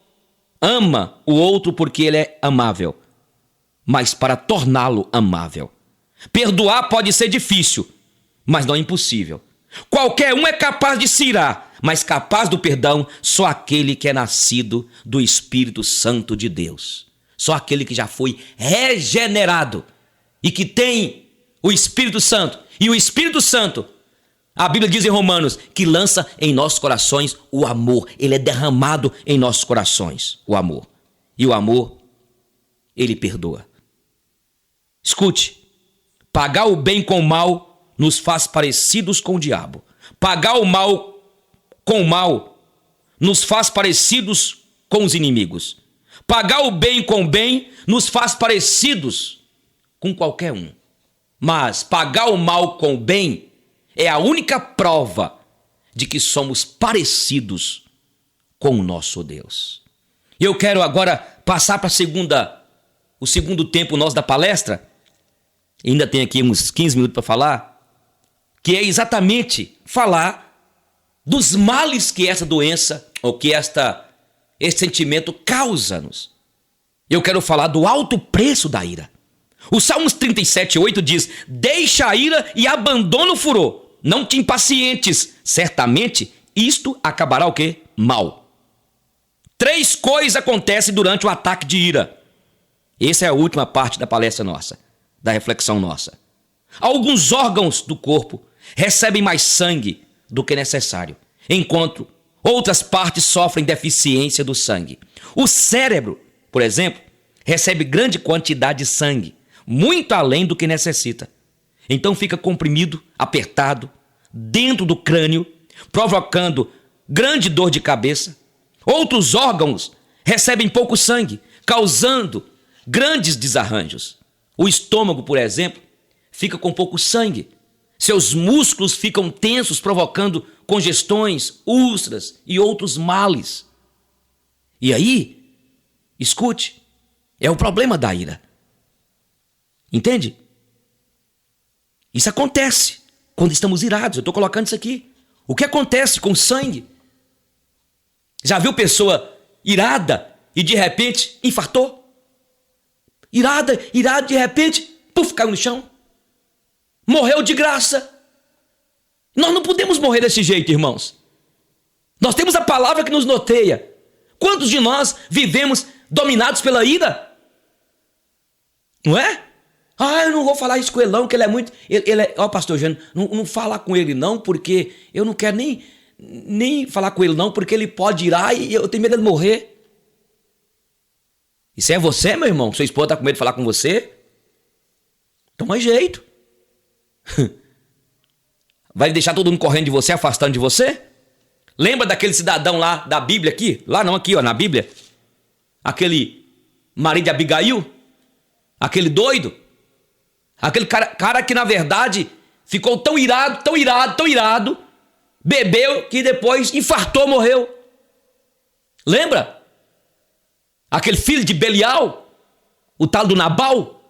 ama o outro porque ele é amável, mas para torná-lo amável. Perdoar pode ser difícil, mas não impossível. Qualquer um é capaz de se irar, mas capaz do perdão só aquele que é nascido do Espírito Santo de Deus. Só aquele que já foi regenerado e que tem o Espírito Santo. E o Espírito Santo, a Bíblia diz em Romanos, que lança em nossos corações o amor. Ele é derramado em nossos corações, o amor. E o amor, ele perdoa. Escute, pagar o bem com o mal nos faz parecidos com o diabo. Pagar o mal com o mal nos faz parecidos com os inimigos. Pagar o bem com o bem nos faz parecidos com qualquer um. Mas pagar o mal com o bem é a única prova de que somos parecidos com o nosso Deus. Eu quero agora passar para o segundo tempo nosso da palestra. Ainda tem aqui uns 15 minutos para falar. Que é exatamente falar dos males que essa doença, ou que esse sentimento causa-nos. Eu quero falar do alto preço da ira. O Salmos 37:8 diz: deixa a ira e abandona o furor. Não te impacientes, certamente isto acabará o quê? Mal. 3 coisas acontecem durante o ataque de ira. Essa é a última parte da palestra nossa, da reflexão nossa. Alguns órgãos do corpo recebem mais sangue do que necessário, enquanto outras partes sofrem deficiência do sangue. O cérebro, por exemplo, recebe grande quantidade de sangue, muito além do que necessita. Então fica comprimido, apertado, dentro do crânio, provocando grande dor de cabeça. Outros órgãos recebem pouco sangue, causando grandes desarranjos. O estômago, por exemplo, fica com pouco sangue. Seus músculos ficam tensos, provocando congestões, úlceras e outros males. E aí, escute, é o problema da ira. Entende? Isso acontece quando estamos irados. Eu estou colocando isso aqui. O que acontece com o sangue? Já viu pessoa irada e de repente infartou? Irada, de repente, puf, caiu no chão. Morreu de graça. Nós não podemos morrer desse jeito, irmãos. Nós temos a palavra que nos norteia. Quantos de nós vivemos dominados pela ira? Não é? Eu não vou falar isso com ele não, que ele é muito... pastor Jânio, não fala com ele não, porque eu não quero nem falar com ele não, porque ele pode irar e eu tenho medo de morrer. Isso é você, meu irmão? Sua esposa está com medo de falar com você? Toma jeito. Vai deixar todo mundo correndo de você, afastando de você? Lembra daquele cidadão lá da Bíblia aqui? Lá não, aqui ó, na Bíblia. Aquele marido de Abigail? Aquele doido? Aquele cara que na verdade ficou tão irado, bebeu que depois infartou, morreu. Lembra? Aquele filho de Belial? O tal do Nabal?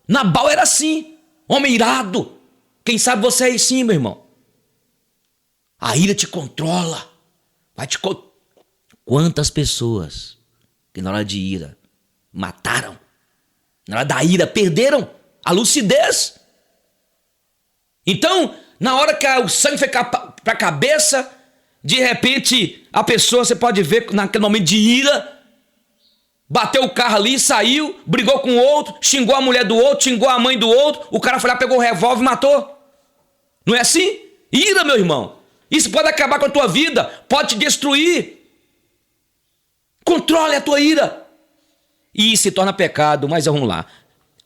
Nabal era assim, homem irado. Quem sabe você é assim, meu irmão. A ira te controla. Quantas pessoas que na hora de ira mataram, na hora da ira perderam a lucidez. Então, na hora que o sangue foi para a cabeça, de repente a pessoa, você pode ver naquele momento de ira, bateu o carro ali, saiu, brigou com o outro, xingou a mulher do outro, xingou a mãe do outro, o cara foi lá, pegou o revólver e matou. Não é assim? Ira, meu irmão. Isso pode acabar com a tua vida, pode te destruir. Controle a tua ira. E se torna pecado, mas vamos lá.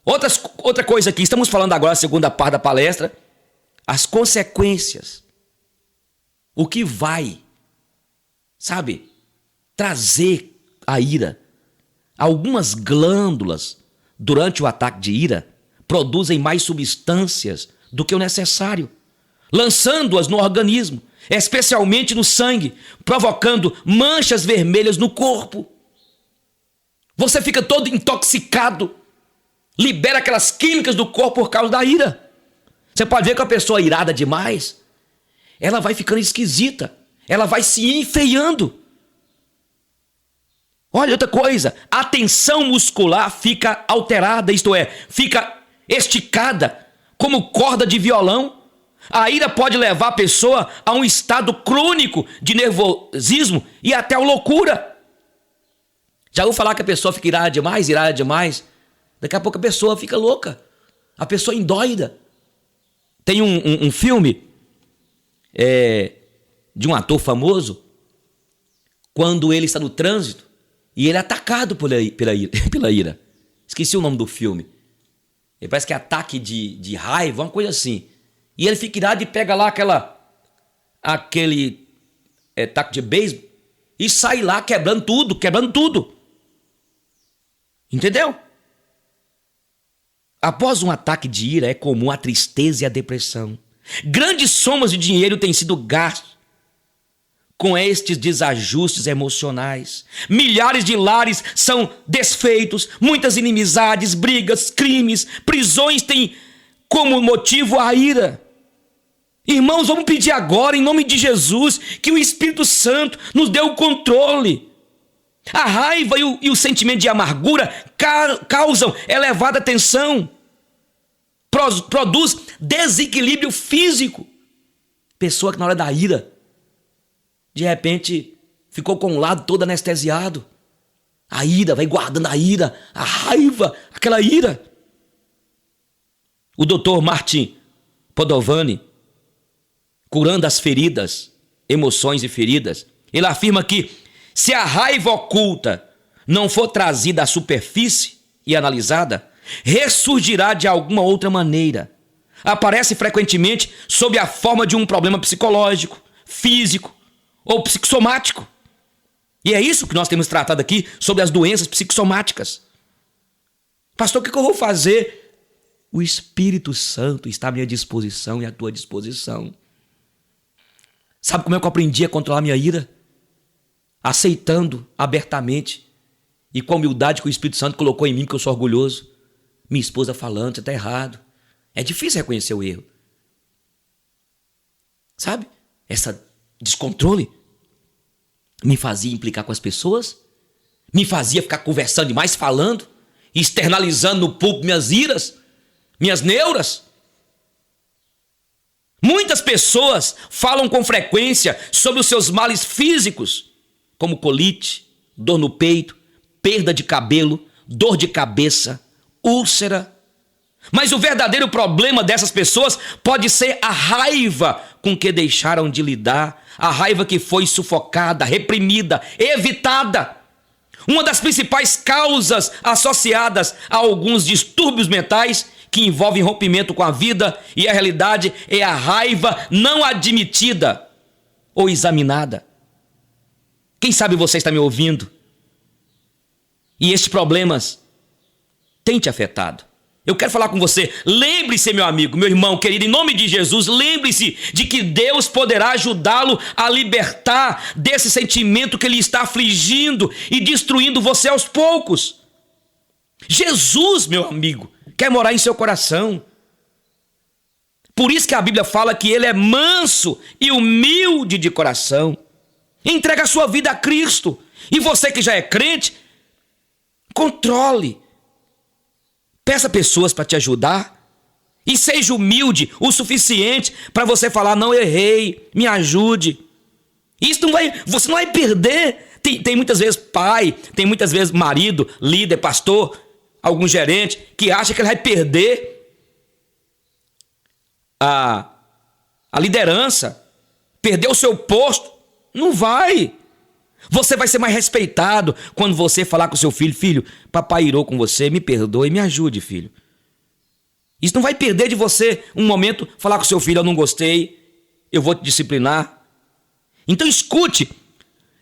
Outra coisa aqui, estamos falando agora, a segunda parte da palestra, as consequências. O que vai, trazer a ira. Algumas glândulas, durante o ataque de ira, produzem mais substâncias do que o necessário, lançando-as no organismo, especialmente no sangue, provocando manchas vermelhas no corpo. Você fica todo intoxicado, libera aquelas químicas do corpo por causa da ira. Você pode ver que a pessoa irada demais, ela vai ficando esquisita, ela vai se enfeiando. Olha outra coisa, a tensão muscular fica alterada, isto é, fica esticada, como corda de violão. A ira pode levar a pessoa a um estado crônico de nervosismo e até a loucura. Já ouviu falar que a pessoa fica irada demais? Daqui a pouco a pessoa fica louca, a pessoa endoida. Tem um filme de um ator famoso, quando ele está no trânsito e ele é atacado pela ira. Esqueci o nome do filme. Ele parece que é ataque de raiva, uma coisa assim. E ele fica irado e pega lá aquele taco de beisebol e sai lá quebrando tudo. Entendeu? Após um ataque de ira é comum a tristeza e a depressão. Grandes somas de dinheiro têm sido gastos com estes desajustes emocionais. Milhares de lares são desfeitos, muitas inimizades, brigas, crimes, prisões têm como motivo a ira. Irmãos, vamos pedir agora, em nome de Jesus, que o Espírito Santo nos dê o controle. A raiva e o sentimento de amargura causam elevada tensão, produz desequilíbrio físico. Pessoa que na hora da ira, de repente, ficou com o lado todo anestesiado. A ira, vai guardando a ira, a raiva, aquela ira. O Dr. Martin Padovani, curando as feridas, emoções e feridas, ele afirma que se a raiva oculta não for trazida à superfície e analisada, ressurgirá de alguma outra maneira. Aparece frequentemente sob a forma de um problema psicológico, físico ou psicossomático. E é isso que nós temos tratado aqui sobre as doenças psicossomáticas. Pastor, o que eu vou fazer? O Espírito Santo está à minha disposição e à tua disposição. Sabe como é que eu aprendi a controlar minha ira? Aceitando abertamente e com a humildade que o Espírito Santo colocou em mim, porque eu sou orgulhoso. Minha esposa falando, você está errado. É difícil reconhecer o erro. Sabe? Essa descontrole me fazia implicar com as pessoas, me fazia ficar conversando demais, falando, externalizando no público minhas iras, minhas neuras. Muitas pessoas falam com frequência sobre os seus males físicos, como colite, dor no peito, perda de cabelo, dor de cabeça, úlcera. Mas o verdadeiro problema dessas pessoas pode ser a raiva com que deixaram de lidar, a raiva que foi sufocada, reprimida, evitada. Uma das principais causas associadas a alguns distúrbios mentais que envolvem rompimento com a vida e a realidade é a raiva não admitida ou examinada. Quem sabe você está me ouvindo e estes problemas têm te afetado. Eu quero falar com você, lembre-se, meu amigo, meu irmão querido, em nome de Jesus, lembre-se de que Deus poderá ajudá-lo a libertar desse sentimento que ele está afligindo e destruindo você aos poucos. Jesus, meu amigo, quer morar em seu coração. Por isso que a Bíblia fala que ele é manso e humilde de coração. Entrega a sua vida a Cristo. E você que já é crente, controle. Peça pessoas para te ajudar e seja humilde o suficiente para você falar, não, errei, me ajude. Isso não vai, você não vai perder. Tem muitas vezes pai, tem muitas vezes marido, líder, pastor, algum gerente que acha que ele vai perder a liderança, perder o seu posto. Não vai. Você vai ser mais respeitado quando você falar com seu filho, filho, papai irou com você, me perdoe, me ajude, filho. Isso não vai perder de você um momento falar com seu filho, eu não gostei, eu vou te disciplinar. Então escute,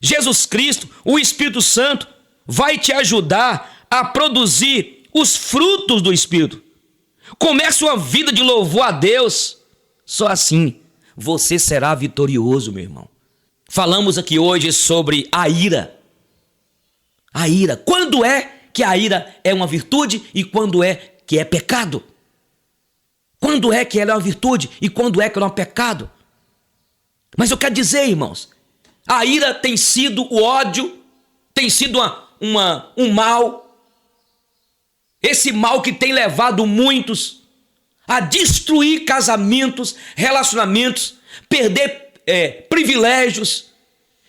Jesus Cristo, o Espírito Santo, vai te ajudar a produzir os frutos do Espírito. Comece uma vida de louvor a Deus. Só assim você será vitorioso, meu irmão. Falamos aqui hoje sobre a ira. A ira. Quando é que a ira é uma virtude e quando é que é pecado? Quando é que ela é uma virtude e quando é que ela é um pecado? Mas eu quero dizer, irmãos, a ira tem sido o ódio, tem sido um mal. Esse mal que tem levado muitos a destruir casamentos, relacionamentos, perder privilégios.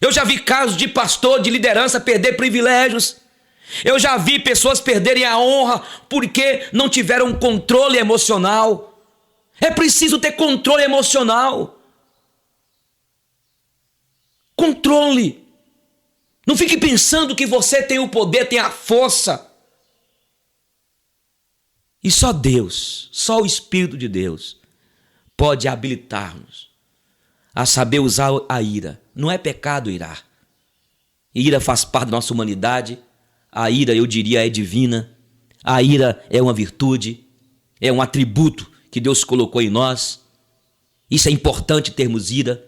Eu já vi casos de pastor, de liderança perder privilégios. Eu já vi pessoas perderem a honra porque não tiveram controle emocional. É preciso ter controle emocional. Controle. Não fique pensando que você tem o poder, tem a força. E só Deus, só o Espírito de Deus pode habilitar-nos a saber usar a ira. Não é pecado irar. Ira faz parte da nossa humanidade. A ira, eu diria, é divina. A ira é uma virtude, é um atributo que Deus colocou em nós. Isso é importante termos ira.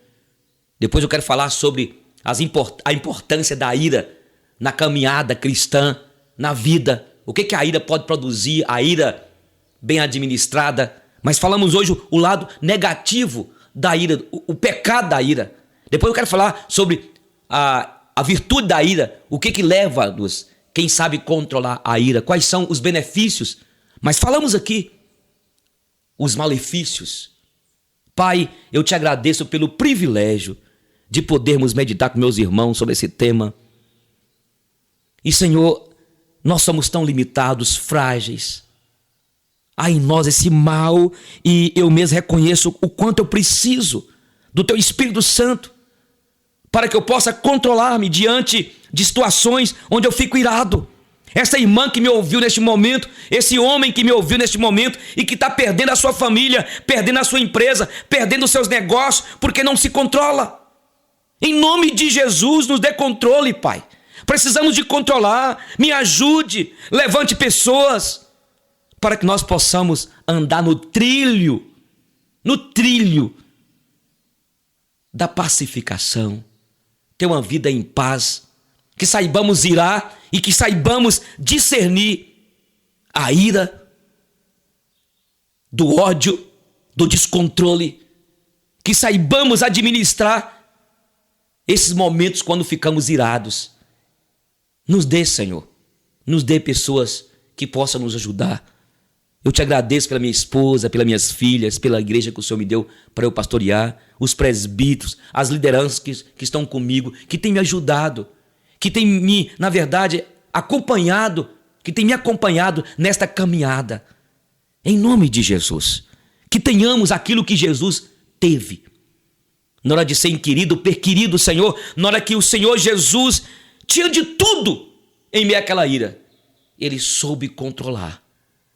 Depois eu quero falar sobre a importância da ira na caminhada cristã, na vida. O que a ira pode produzir, a ira bem administrada. Mas falamos hoje o lado negativo da ira, o pecado da ira. Depois eu quero falar sobre a virtude da ira, o que leva-nos, quem sabe controlar a ira, quais são os benefícios. Mas falamos aqui os malefícios. Pai, eu te agradeço pelo privilégio de podermos meditar com meus irmãos sobre esse tema. E Senhor, nós somos tão limitados, frágeis. Há em nós esse mal e eu mesmo reconheço o quanto eu preciso do Teu Espírito Santo para que eu possa controlar-me diante de situações onde eu fico irado. Essa irmã que me ouviu neste momento, esse homem que me ouviu neste momento e que está perdendo a sua família, perdendo a sua empresa, perdendo os seus negócios porque não se controla. Em nome de Jesus, nos dê controle, Pai. Precisamos de controlar. Me ajude, levante pessoas para que nós possamos andar no trilho da pacificação, ter uma vida em paz, que saibamos irar e que saibamos discernir a ira do ódio, do descontrole, que saibamos administrar esses momentos quando ficamos irados. Nos dê, Senhor, nos dê pessoas que possam nos ajudar. Eu te agradeço pela minha esposa, pelas minhas filhas, pela igreja que o Senhor me deu para eu pastorear, os presbíteros, as lideranças que estão comigo, que têm me ajudado, que têm me, na verdade, acompanhado, que têm me acompanhado nesta caminhada. Em nome de Jesus, que tenhamos aquilo que Jesus teve. Na hora de ser inquirido, perquirido, Senhor, na hora que o Senhor Jesus tinha de tudo em meio àquela ira, Ele soube controlar.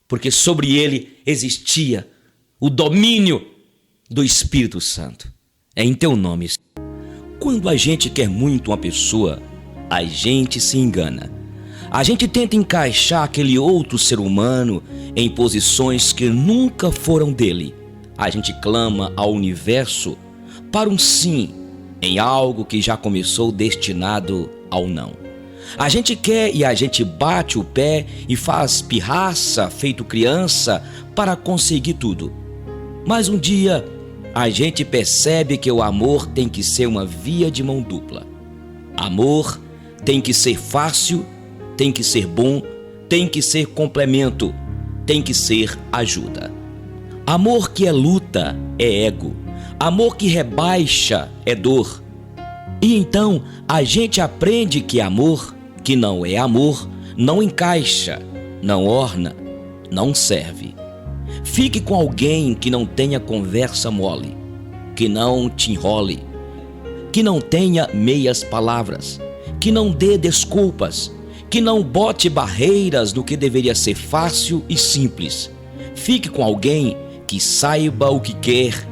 Porque sobre ele existia o domínio do Espírito Santo. É em teu nome. Quando a gente quer muito uma pessoa, a gente se engana. A gente tenta encaixar aquele outro ser humano em posições que nunca foram dele. A gente clama ao universo para um sim em algo que já começou destinado ao não. A gente quer e a gente bate o pé e faz pirraça feito criança para conseguir tudo. Mas um dia a gente percebe que o amor tem que ser uma via de mão dupla. Amor tem que ser fácil, tem que ser bom, tem que ser complemento, tem que ser ajuda. Amor que é luta é ego. Amor que rebaixa é dor. E então a gente aprende que amor que não é amor, não encaixa, não orna, não serve. Fique com alguém que não tenha conversa mole, que não te enrole, que não tenha meias palavras, que não dê desculpas, que não bote barreiras no que deveria ser fácil e simples. Fique com alguém que saiba o que quer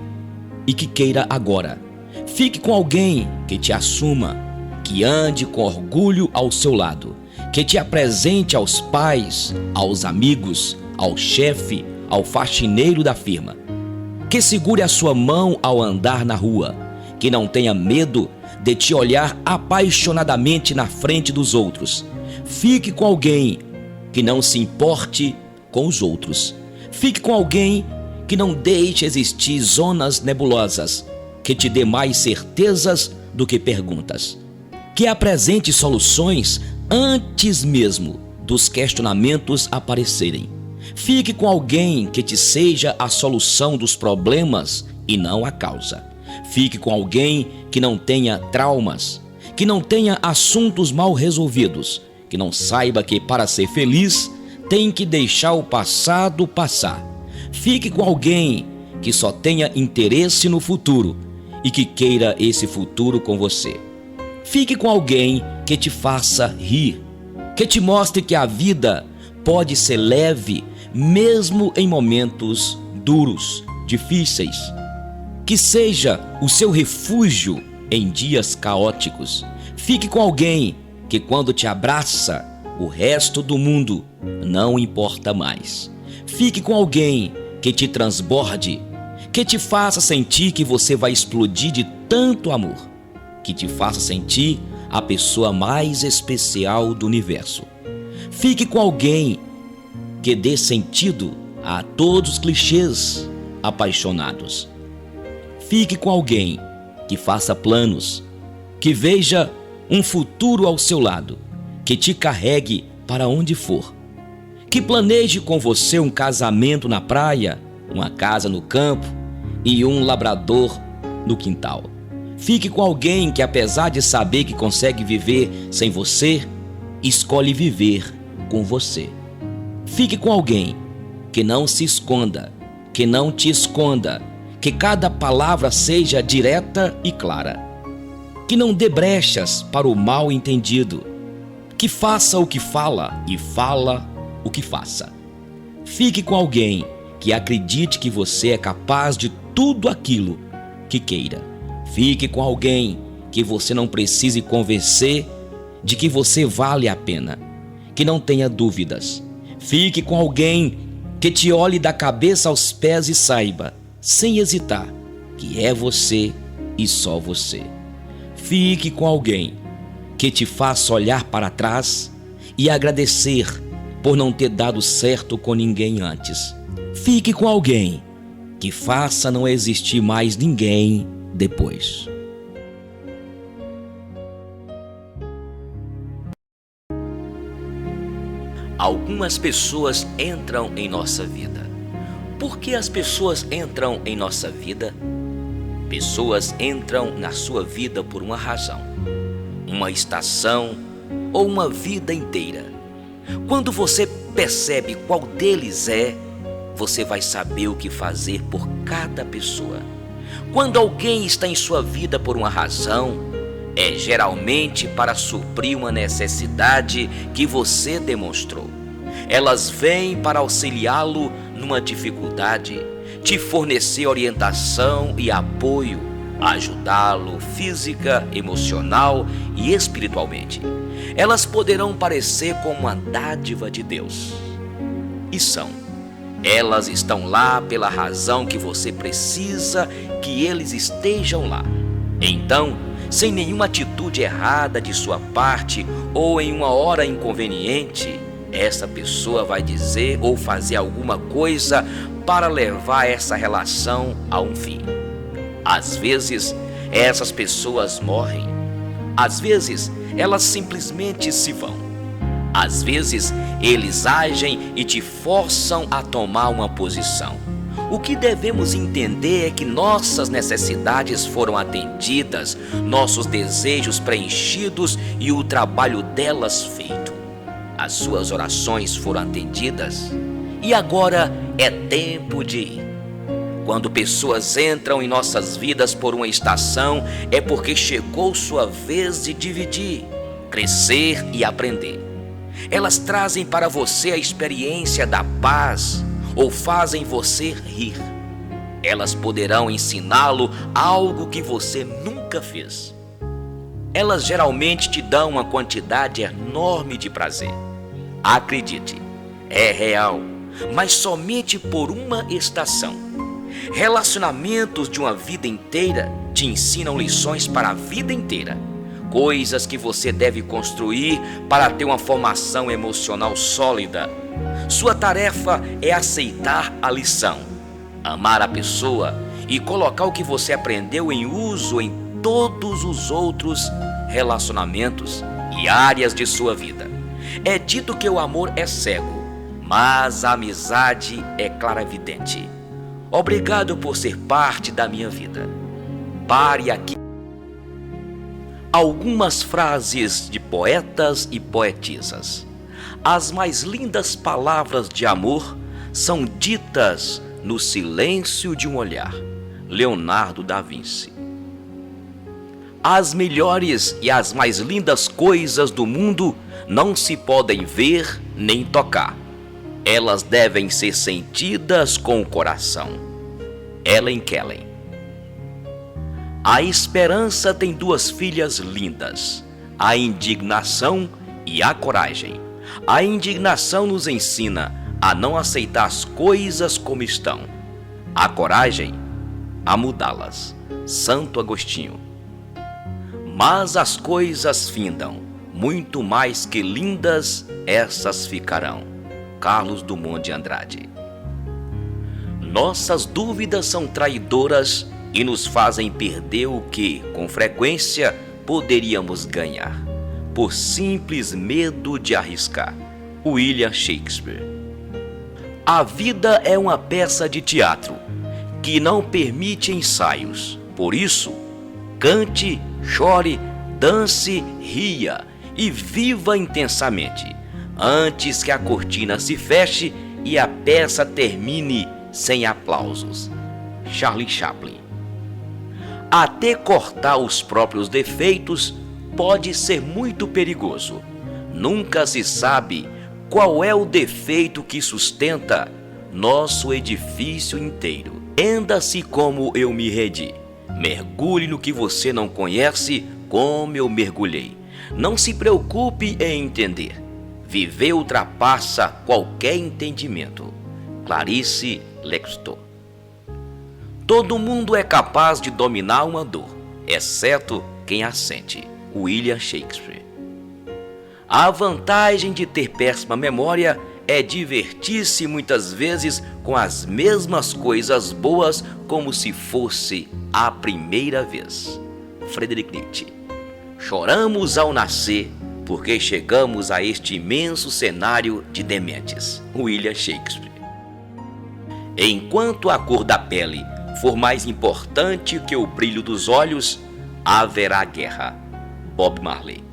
e que queira agora. Fique com alguém que te assuma, que ande com orgulho ao seu lado, que te apresente aos pais, aos amigos, ao chefe, ao faxineiro da firma, que segure a sua mão ao andar na rua, que não tenha medo de te olhar apaixonadamente na frente dos outros. Fique com alguém que não se importe com os outros. Fique com alguém que não deixe existir zonas nebulosas, que te dê mais certezas do que perguntas, que apresente soluções antes mesmo dos questionamentos aparecerem. Fique com alguém que te seja a solução dos problemas e não a causa. Fique com alguém que não tenha traumas, que não tenha assuntos mal resolvidos, que não saiba que para ser feliz tem que deixar o passado passar. Fique com alguém que só tenha interesse no futuro e que queira esse futuro com você. Fique com alguém que te faça rir, que te mostre que a vida pode ser leve mesmo em momentos duros, difíceis. Que seja o seu refúgio em dias caóticos. Fique com alguém que quando te abraça, o resto do mundo não importa mais. Fique com alguém que te transborde, que te faça sentir que você vai explodir de tanto amor, que te faça sentir a pessoa mais especial do universo. Fique com alguém que dê sentido a todos os clichês apaixonados. Fique com alguém que faça planos, que veja um futuro ao seu lado, que te carregue para onde for, que planeje com você um casamento na praia, uma casa no campo e um labrador no quintal. Fique com alguém que, apesar de saber que consegue viver sem você, escolhe viver com você. Fique com alguém que não se esconda, que não te esconda, que cada palavra seja direta e clara, que não dê brechas para o mal entendido, que faça o que fala e fala o que faça. Fique com alguém que acredite que você é capaz de tudo aquilo que queira. Fique com alguém que você não precise convencer de que você vale a pena, que não tenha dúvidas. Fique com alguém que te olhe da cabeça aos pés e saiba, sem hesitar, que é você e só você. Fique com alguém que te faça olhar para trás e agradecer por não ter dado certo com ninguém antes. Fique com alguém que faça não existir mais ninguém depois. Algumas pessoas entram em nossa vida. Por que as pessoas entram em nossa vida? Pessoas entram na sua vida por uma razão, uma estação ou uma vida inteira. Quando você percebe qual deles é, você vai saber o que fazer por cada pessoa. Quando alguém está em sua vida por uma razão, é geralmente para suprir uma necessidade que você demonstrou. Elas vêm para auxiliá-lo numa dificuldade, te fornecer orientação e apoio, ajudá-lo física, emocional e espiritualmente. Elas poderão parecer como uma dádiva de Deus. E são. Elas estão lá pela razão que você precisa que eles estejam lá. Então, sem nenhuma atitude errada de sua parte ou em uma hora inconveniente, essa pessoa vai dizer ou fazer alguma coisa para levar essa relação a um fim. Às vezes, essas pessoas morrem. Às vezes, elas simplesmente se vão. Às vezes, eles agem e te forçam a tomar uma posição. O que devemos entender é que nossas necessidades foram atendidas, nossos desejos preenchidos e o trabalho delas feito. As suas orações foram atendidas e agora é tempo de ir. Quando pessoas entram em nossas vidas por uma estação, é porque chegou sua vez de dividir, crescer e aprender. Elas trazem para você a experiência da paz ou fazem você rir. Elas poderão ensiná-lo algo que você nunca fez. Elas geralmente te dão uma quantidade enorme de prazer. Acredite, é real. mas somente por uma estação. Relacionamentos de uma vida inteira te ensinam lições para a vida inteira. Coisas que você deve construir para ter uma formação emocional sólida. Sua tarefa é aceitar a lição, amar a pessoa e colocar o que você aprendeu em uso em todos os outros relacionamentos e áreas de sua vida. É dito que o amor é cego, mas a amizade é clarividente. Obrigado por ser parte da minha vida. Pare aqui. Algumas frases de poetas e poetisas. As mais lindas palavras de amor são ditas no silêncio de um olhar. Leonardo da Vinci. As melhores e as mais lindas coisas do mundo não se podem ver nem tocar. Elas devem ser sentidas com o coração. Helen Keller. A esperança tem duas filhas lindas, a indignação e a coragem. A indignação nos ensina a não aceitar as coisas como estão. A coragem, a mudá-las. Santo Agostinho. Mas as coisas findam, muito mais que lindas, essas ficarão. Carlos Drummond de Andrade. Nossas dúvidas são traidoras e nos fazem perder o que, com frequência, poderíamos ganhar, por simples medo de arriscar. William Shakespeare. A vida é uma peça de teatro que não permite ensaios. Por isso, cante, chore, dance, ria e viva intensamente, antes que a cortina se feche e a peça termine sem aplausos. Charlie Chaplin. Até cortar os próprios defeitos pode ser muito perigoso. Nunca se sabe qual é o defeito que sustenta nosso edifício inteiro. Renda-se como eu me rendi. Mergulhe no que você não conhece como eu mergulhei. Não se preocupe em entender. Viver ultrapassa qualquer entendimento. Clarice Lispector. Todo mundo é capaz de dominar uma dor, exceto quem a sente. William Shakespeare. A vantagem de ter péssima memória é divertir-se muitas vezes com as mesmas coisas boas como se fosse a primeira vez. Friedrich Nietzsche. Choramos ao nascer porque chegamos a este imenso cenário de dementes. William Shakespeare. Enquanto a cor da pele for mais importante que o brilho dos olhos, haverá guerra. Bob Marley.